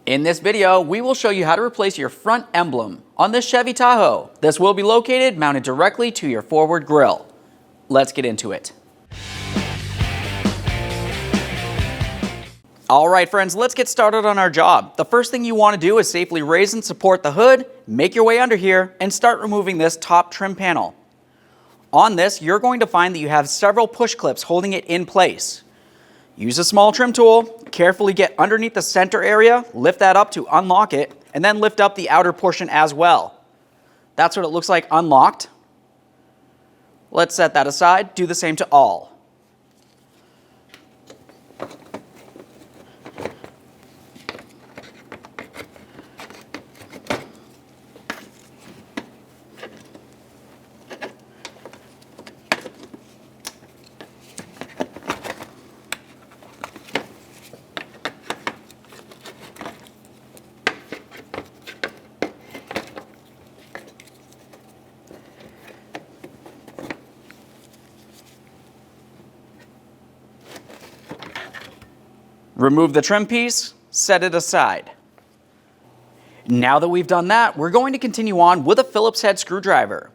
In this video, we will show you how to replace your front emblem on this Chevy Tahoe. This will be located mounted directly to your forward grille. Let's get into it. All right, friends, let's get started on our job. The first thing you want to do is safely raise and support the hood, make your way under here, and start removing this top trim panel. On this, you're going to find that you have several push clips holding it in place. Use a small trim tool, carefully get underneath the center area, lift that up to unlock it, and then lift up the outer portion as well. That's what it looks like unlocked. Let's set that aside, do the same to all. Remove the trim piece, set it aside. Now that we've done that, we're going to continue on with a Phillips head screwdriver.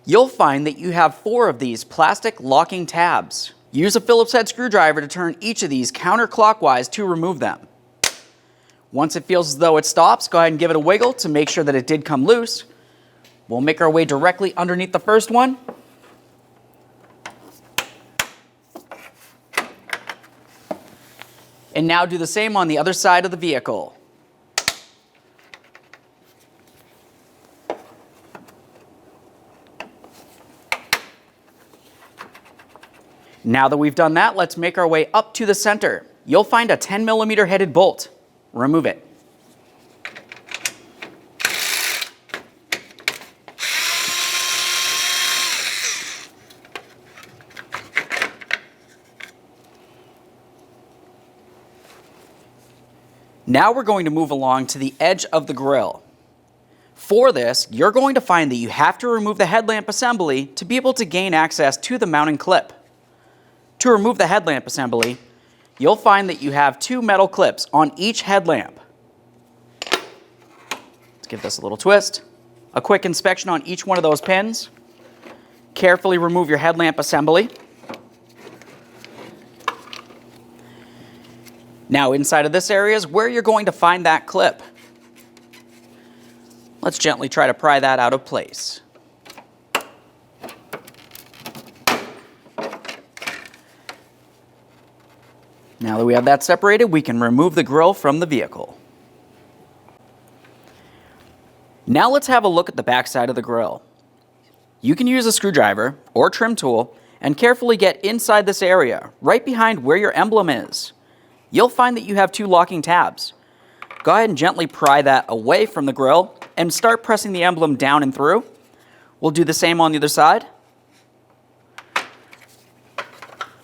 You'll find that you have 4 of these plastic locking tabs. Use a Phillips head screwdriver to turn each of these counterclockwise to remove them. Once it feels as though it stops, go ahead and give it a wiggle to make sure that it did come loose. We'll make our way directly underneath the first one. And now do the same on the other side of the vehicle. Now that we've done that, let's make our way up to the center. You'll find a 10mm headed bolt. Remove it. Now we're going to move along to the edge of the grille. For this, you're going to find that you have to remove the headlamp assembly to be able to gain access to the mounting clip. To remove the headlamp assembly, you'll find that you have 2 metal clips on each headlamp. Let's give this a little twist. A quick inspection on each one of those pins. Carefully remove your headlamp assembly. Now inside of this area is where you're going to find that clip. Let's gently try to pry that out of place. Now that we have that separated, we can remove the grille from the vehicle. Now let's have a look at the back side of the grille. You can use a screwdriver or trim tool and carefully get inside this area, right behind where your emblem is. You'll find that you have 2 locking tabs. Go ahead and gently pry that away from the grille and start pressing the emblem down and through. We'll do the same on the other side.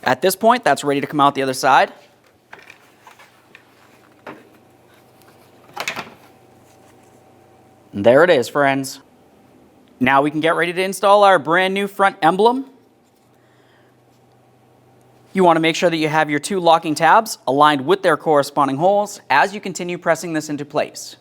At this point, that's ready to come out the other side. And there it is, friends. Now we can get ready to install our brand new front emblem. You want to make sure that you have your 2 locking tabs aligned with their corresponding holes as you continue pressing this into place.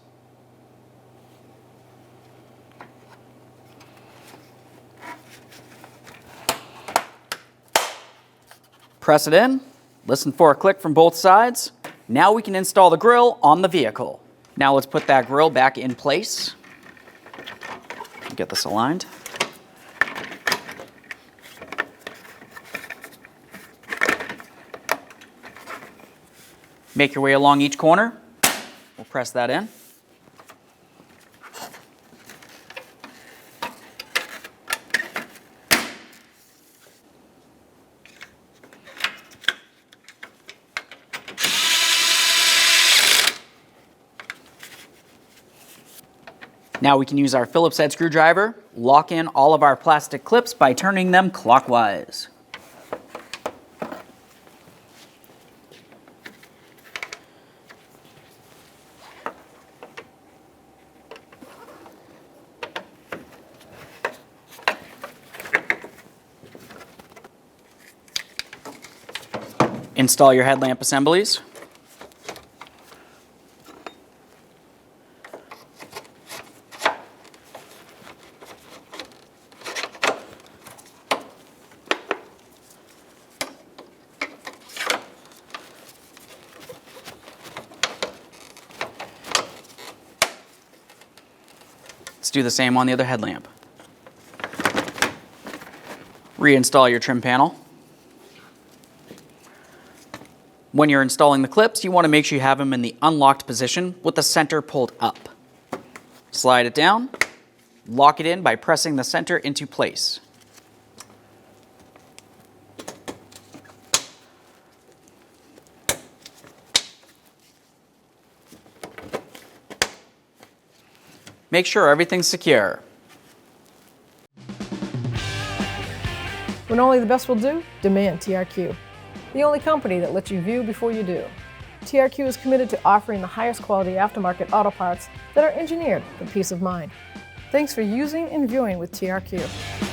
Press it in, listen for a click from both sides. Now we can install the grille on the vehicle. Now let's put that grille back in place. Get this aligned. Make your way along each corner. We'll press that in. Now we can use our Phillips head screwdriver, lock in all of our plastic clips by turning them clockwise. Install your headlamp assemblies. do the same on the other headlamp. Reinstall your trim panel. When you're installing the clips, you want to make sure you have them in the unlocked position with the center pulled up. Slide it down, lock it in by pressing the center into place. Make sure everything's secure. When only the best will do, demand TRQ. The only company that lets you view before you do. TRQ is committed to offering the highest quality aftermarket auto parts that are engineered for peace of mind. Thanks for using and viewing with TRQ.